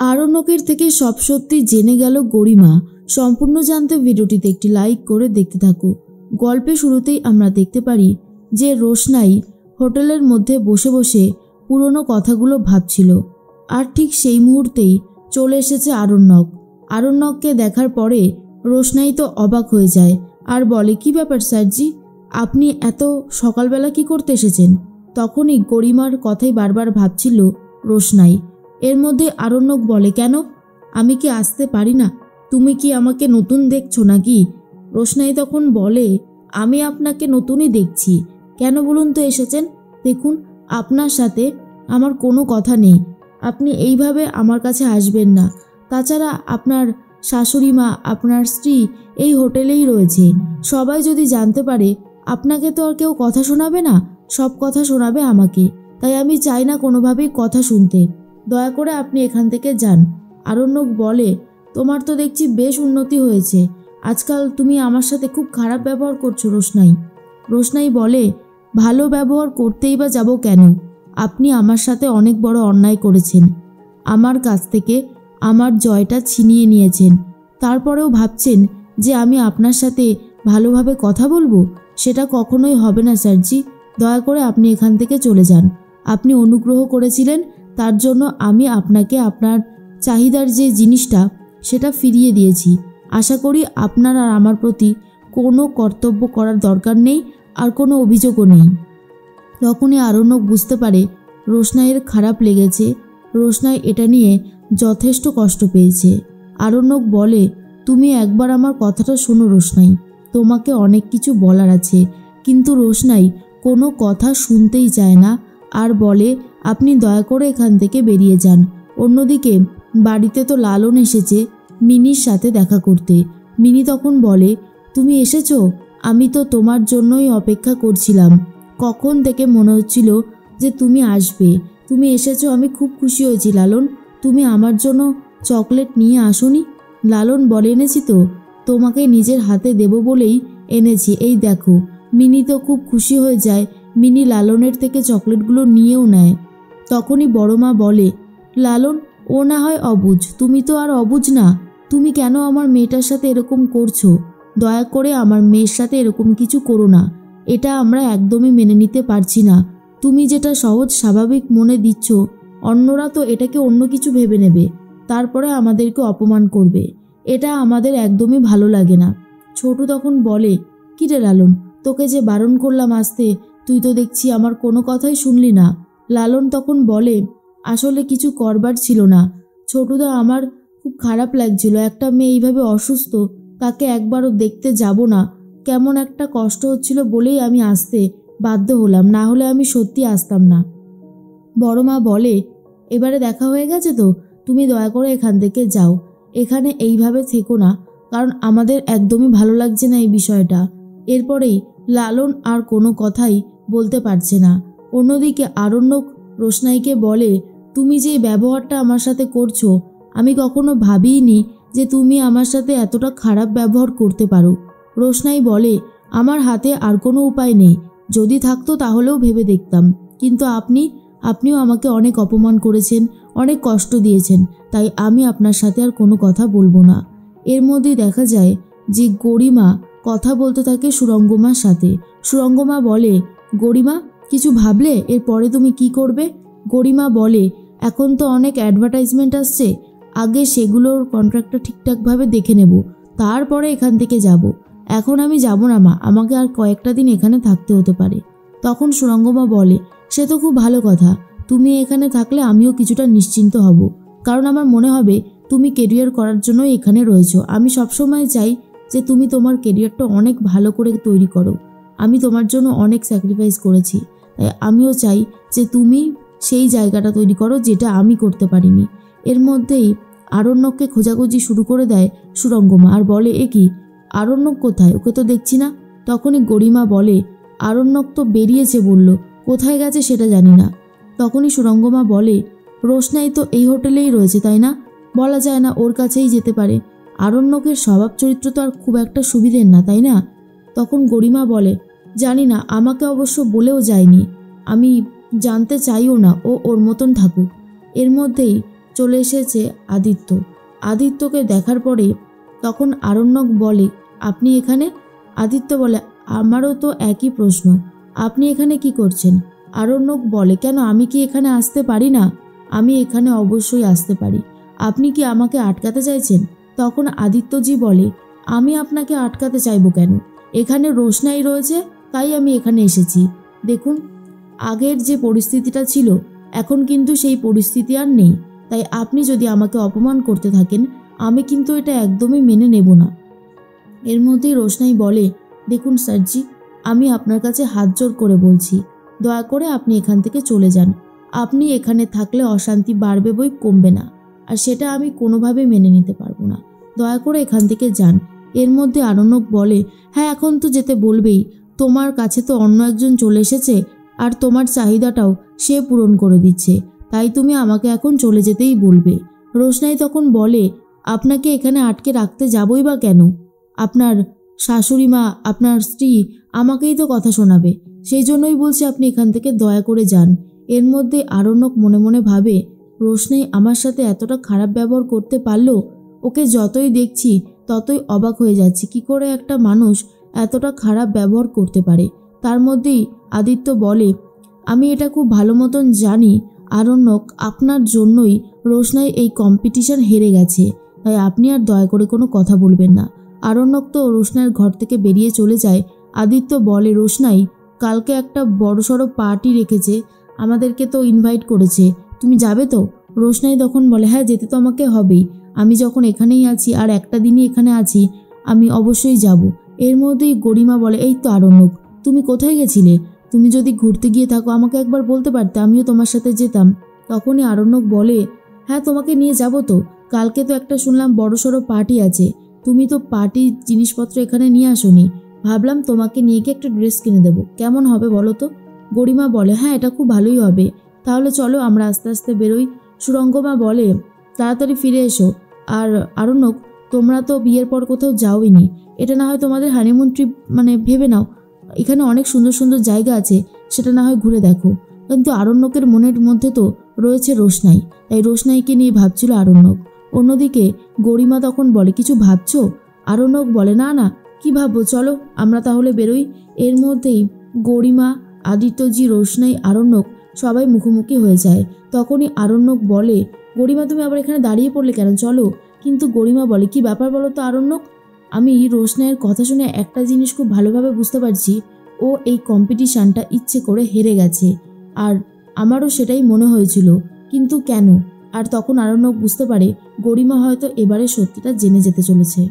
আরণ্যকের থেকে সব সত্যি জেনে গেল গরিমা। সম্পূর্ণ জানতে ভিডিওটিতে একটি লাইক করে দেখতে থাকো। গল্পে শুরুতেই আমরা দেখতে পারি যে রোশনাই হোটেলের মধ্যে বসে বসে পুরনো কথাগুলো ভাবছিল। আর ঠিক সেই মুহূর্তেই চলে এসেছে আরণ্যক। আরণ্যককে দেখার পরে রোশনাই তো অবাক হয়ে যায় আর বলে, কি ব্যাপার স্যারজি, আপনি এত সকালবেলা কি করতে এসেছেন? তখনই গরিমার কথাই বারবার ভাবছিল রোশনাই। এর মধ্যে আরণ্যক বলে, কেন, আমি কি আসতে পারি না? তুমি কি আমাকে নতুন দেখছো নাকি? রোশনাই তখন বলে, আমি আপনাকে নতুনই দেখছি। কেন বলুন তো এসেছেন? দেখুন, আপনার সাথে আমার কোনো কথা নেই। আপনি এইভাবে আমার কাছে আসবেন না। তাছাড়া আপনার শাশুড়ি মা, আপনার স্ত্রী এই হোটেলেই রয়েছে। সবাই যদি জানতে পারে, আপনাকে তো আর কেউ কথা শোনাবে না, সব কথা শোনাবে আমাকে। তাই আমি চাই না কোনোভাবেই কথা শুনতে। দয়া করে আপনি এখান থেকে যান। আরণ্যক বলে, তোমার তো দেখছি বেশ উন্নতি হয়েছে। আজকাল তুমি আমার সাথে খুব খারাপ ব্যবহার করছো রোশনাই। রোশনাই বলে, ভালো ব্যবহার করতেই বা যাব কেন? আপনি আমার সাথে অনেক বড় অন্যায় করেছেন। আমার কাছ থেকে আমার জয়টা ছিনিয়ে নিয়েছেন। তারপরেও ভাবছেন যে আমি আপনার সাথে ভালোভাবে কথা বলবো? সেটা কখনোই হবে না স্যারজি। দয়া করে আপনি এখান থেকে চলে যান। আপনি অনুগ্রহ করেছিলেন, তার জন্য আমি আপনাকে আপনার চাহিদার যে জিনিসটা সেটা ফিরিয়ে দিয়েছি। আশা করি আপনার আর আমার প্রতি কোনো কর্তব্য করার দরকার নেই, আর কোনো অভিযোগও নেই। তখনই আরণ্যক বুঝতে পারে রোশনাইয়ের খারাপ লেগেছে। রোশনাই এটা নিয়ে যথেষ্ট কষ্ট পেয়েছে। আরণ্যক বলে, তুমি একবার আমার কথাটা শোনো রোশনাই, তোমাকে অনেক কিছু বলার আছে। কিন্তু রোশনাই কোনো কথা শুনতেই চায় না আর বলে, আপনি দয়া করে এখান থেকে বেরিয়ে যান। অন্যদিকে বাড়িতে তো লালন এসেছে মিনির সাথে দেখা করতে। মিনি তখন বলে, তুমি এসেছো? আমি তো তোমার জন্যই অপেক্ষা করছিলাম। কখন থেকে মনে হচ্ছিল যে তুমি আসবে। তুমি এসেছো, আমি খুব খুশি হয়েছি লালন। তুমি আমার জন্য চকলেট নিয়ে আসোনি? লালন বলে, এনেছি তো, তোমাকে নিজের হাতে দেব বলেই এনেছি, এই দেখো। মিনি তো খুব খুশি হয়ে যায়। মিনি লালনের থেকে চকলেটগুলো নিয়েও নেয়। তখনই বড় মা বলে, লালন, ও না হয় অবুঝ, তুমি তো আর অবুঝ না। তুমি কেন আমার মেয়েটার সাথে এরকম করছো? দয়া করে আমার মেয়ের সাথে এরকম কিছু করো না। এটা আমরা একদমই মেনে নিতে পারছি না। তুমি যেটা সহজ স্বাভাবিক মনে দিচ্ছ, অন্যরা তো এটাকে অন্য কিছু ভেবে নেবে, তারপরে আমাদেরকে অপমান করবে। এটা আমাদের একদমই ভালো লাগে না। ছোটু তখন বলে, কি রে লালন, তোকে যে বারণ করলাম আসতে, তুই তো দেখছি আমার কোনো কথাই শুনলি না। লালন তখন বলে, আসলে কিছু করবার ছিল না ছোটুদা, আমার খুব খারাপ লাগছিল। একটা মেয়ে এইভাবে অসুস্থ, তাকে একবারও দেখতে যাব না, কেমন একটা কষ্ট হচ্ছিল বলেই আমি আসতে বাধ্য হলাম, না হলে আমি সত্যি আসতাম না। বড় মা বলে, এবারে দেখা হয়ে গেছে তো, তুমি দয়া করে এখান থেকে যাও। এখানে এইভাবে থেকো না, কারণ আমাদের একদমই ভালো লাগছে না এই বিষয়টা। এরপরেই লালন আর কোনো কথাই বলতে পারছে না। অন্যদিকে আরণ্যক রোশনাইকে বলে, তুমি যে ব্যবহারটা আমার সাথে করছো, আমি কখনো ভাবিনি যে তুমি আমার সাথে এতটা খারাপ ব্যবহার করতে পারো। রোশনাই বলে, আমার হাতে আর কোনো উপায় নেই, যদি থাকতো তাহলেও ভেবে দেখতাম, কিন্তু আপনিও আমাকে অনেক অপমান করেছেন, অনেক কষ্ট দিয়েছেন, তাই আমি আপনার সাথে আর কোনো কথা বলবো না। এর মধ্যে দেখা যায় যে গরিমা কথা বলতে থাকে সুরঙ্গমার সাথে। সুরঙ্গমা বলে, গরিমা, কিছু ভাবলে এরপরে তুমি কি করবে? গরিমা বলে, এখন তো অনেক অ্যাডভার্টাইজমেন্ট আসছে, আগে সেগুলোর কন্ট্রাক্টটা ঠিকঠাকভাবে দেখে নেব, তারপরে এখান থেকে যাব। এখন আমি যাব না মা, আমাকে আর কয়েকটা দিন এখানে থাকতে হতে পারে। তখন সুরঙ্গমা বলে, সে তো খুব ভালো কথা, তুমি এখানে থাকলে আমিও কিছুটা নিশ্চিন্ত হব, কারণ আমার মনে হবে তুমি কেরিয়ার করার জন্যই এখানে রয়েছো। আমি সবসময় চাই যে তুমি তোমার কেরিয়ারটা অনেক ভালো করে তৈরি করো। আমি তোমার জন্য অনেক স্যাক্রিফাইস করেছি, তাই আমিও চাই যে তুমি সেই জায়গাটা তৈরি করো যেটা আমি করতে পারিনি। এর মধ্যেই আরণ্যককে খোঁজাখুঁজি শুরু করে দেয় সুরঙ্গমা আর বলে, এ কি, আরণ্যক কোথায়? ওকে তো দেখছি না। তখনই গরিমা বলে, আরণ্যক তো বেরিয়েছে বলল, কোথায় গেছে সেটা জানি না। তখনই সুরঙ্গমা বলে, রোশনাই তো এই হোটেলেই রয়েছে, তাই না? বলা যায় না ওর কাছেই যেতে পারে। আরণ্যকের স্বভাব চরিত্র তো আর খুব একটা সুবিধের না, তাই না? তখন গরিমা বলে, জানি না, আমাকে অবশ্য বলেও যায়নি, আমি জানতে চাইও না, ও ওর মতন থাকুক। এর মধ্যেই চলে এসেছে আদিত্য। আদিত্যকে দেখার পরে তখন আরণ্যক বলে, আপনি এখানে? আদিত্য বলে, আমারও তো একই প্রশ্ন, আপনি এখানে কি করছেন? আরণ্যক বলে, কেন, আমি কি এখানে আসতে পারি না? আমি এখানে অবশ্যই আসতে পারি। আপনি কি আমাকে আটকাতে চাইছেন? তখন আদিত্যজি বলে, আমি আপনাকে আটকাতে চাইবো কেন? এখানে রোশনাই রয়েছে, তাই আমি এখানে এসেছি। দেখুন, আগের যে পরিস্থিতিটা ছিল এখন কিন্তু সেই পরিস্থিতি আর নেই। তাই আপনি যদি আমাকে অপমান করতে থাকেন, আমি কিন্তু এটা একদমই মেনে নেব না। এর মধ্যেই রোশনাই বলে, দেখুন স্যারজি, আমি আপনার কাছে হাত জোর করে বলছি, দয়া করে আপনি এখান থেকে চলে যান। আপনি এখানে থাকলে অশান্তি বাড়বে বই কমবে না, আর সেটা আমি কোনোভাবে মেনে নিতে পারবো না। দয়া করে এখান থেকে যান। এর মধ্যে আরণ্যক বলে, হ্যাঁ এখন তো যেতে বলবেই, তোমার কাছে তো অন্য একজন চলে এসেছে, আর তোমার চাহিদাটাও সে পূরণ করে দিচ্ছে, তাই তুমি আমাকে এখন চলে যেতেই বলবে। রোশনাই তখন বলে, আপনাকে এখানে আটকে রাখতে যাবই বা কেন? আপনার শাশুড়ি মা, আপনার স্ত্রী আমাকেই তো কথা শোনাবে, সেই জন্যই বলছি আপনি এখান থেকে দয়া করে যান। এর মধ্যে আরণ্যক মনে মনে ভাবে, রোশনাই আমার সাথে এতটা খারাপ ব্যবহার করতে পারলো? ওকে যতই দেখছি ততই অবাক হয়ে যাচ্ছি, কি করে একটা মানুষ এতটা খারাপ ব্যবহার করতে পারে। তার মধ্যেই আদিত্য বলে, আমি এটা খুব ভালো মতন জানি আরণ্যক, আপনার জন্যই রোশনাই এই কম্পিটিশন হেরে গেছে, তাই আপনি আর দয়া করে কোনো কথা বলবেন না। আরণ্যক তো রোশনাইয়ের ঘর থেকে বেরিয়ে চলে যায়। আদিত্য বলে, রোশনাই, কালকে একটা বড়সড় পার্টি রেখেছে, আমাদেরকে তো ইনভাইট করেছে, তুমি যাবে তো? রোশনাই তখন বলে, হ্যাঁ যেতে তো আমাকে হবেই, আমি যখন এখানেই আছি আর একটা দিনই এখানে আছি, আমি অবশ্যই যাব। এর মধ্যেই গরিমা বলে, এই তো আরণ্যক, তুমি কোথায় গেছিলে? তুমি যদি ঘুরতে গিয়ে থাকো আমাকে একবার বলতে পারতে, আমিও তোমার সাথে যেতাম। তখনই আরণ্যক বলে, হ্যাঁ তোমাকে নিয়ে যাব তো, কালকে তো একটা শুনলাম বড়সড় পার্টি আছে, তুমি তো পার্টির জিনিসপত্র এখানে নিয়ে আসোনি, ভাবলাম তোমাকে নিয়ে গিয়ে একটা ড্রেস কিনে দেবো, কেমন হবে বলো তো? গরিমা বলে, হ্যাঁ এটা খুব ভালোই হবে, তাহলে চলো আমরা আস্তে আস্তে বেরোই। সুরঙ্গমা বলে, তাড়াতাড়ি ফিরে এসো। আর আরণ্যক, তোমরা তো বিয়ের পর কোথাও যাওইনি, এটা না হয় তোমাদের হানিমুন ট্রিপ ভেবে নাও, এখানে অনেক সুন্দর সুন্দর জায়গা আছে, সেটা না হয় ঘুরে দেখো। কিন্তু আরণ্যকের মনের মধ্যে তো রয়েছে রোশনাই, তাই রোশনাইকে নিয়ে ভাবছিল আরণ্যক। অন্যদিকে গরিমা তখন বলে, কিছু ভাবছো? আরণ্যক বলে, না না, কি ভাববো, চলো আমরা তাহলে বেরোই। এর মধ্যেই গরিমা, আদিত্যজি, রোশনাই, আরণ্যক সবাই মুখোমুখি হয়ে যায়। তখনই আরণ্যক বলে, গরিমা তুমি আবার এখানে দাঁড়িয়ে পড়লে কেন, চলো। কিন্তু গরিমা বলে, কি ব্যাপার বলো তো আরণ্যক, আমি রোশনাইয়ের কথা শুনে একটা জিনিস খুব ভালোভাবে বুঝতে পারছি, ও এই কম্পিটিশানটা ইচ্ছে করে হেরে গেছে, আর আমারও সেটাই মনে হয়েছিল, কিন্তু কেন? আর তখন আরণ্যক বুঝতে পারে গরিমা হয়তো এবারে সত্যিটা জেনে যেতে চলেছে।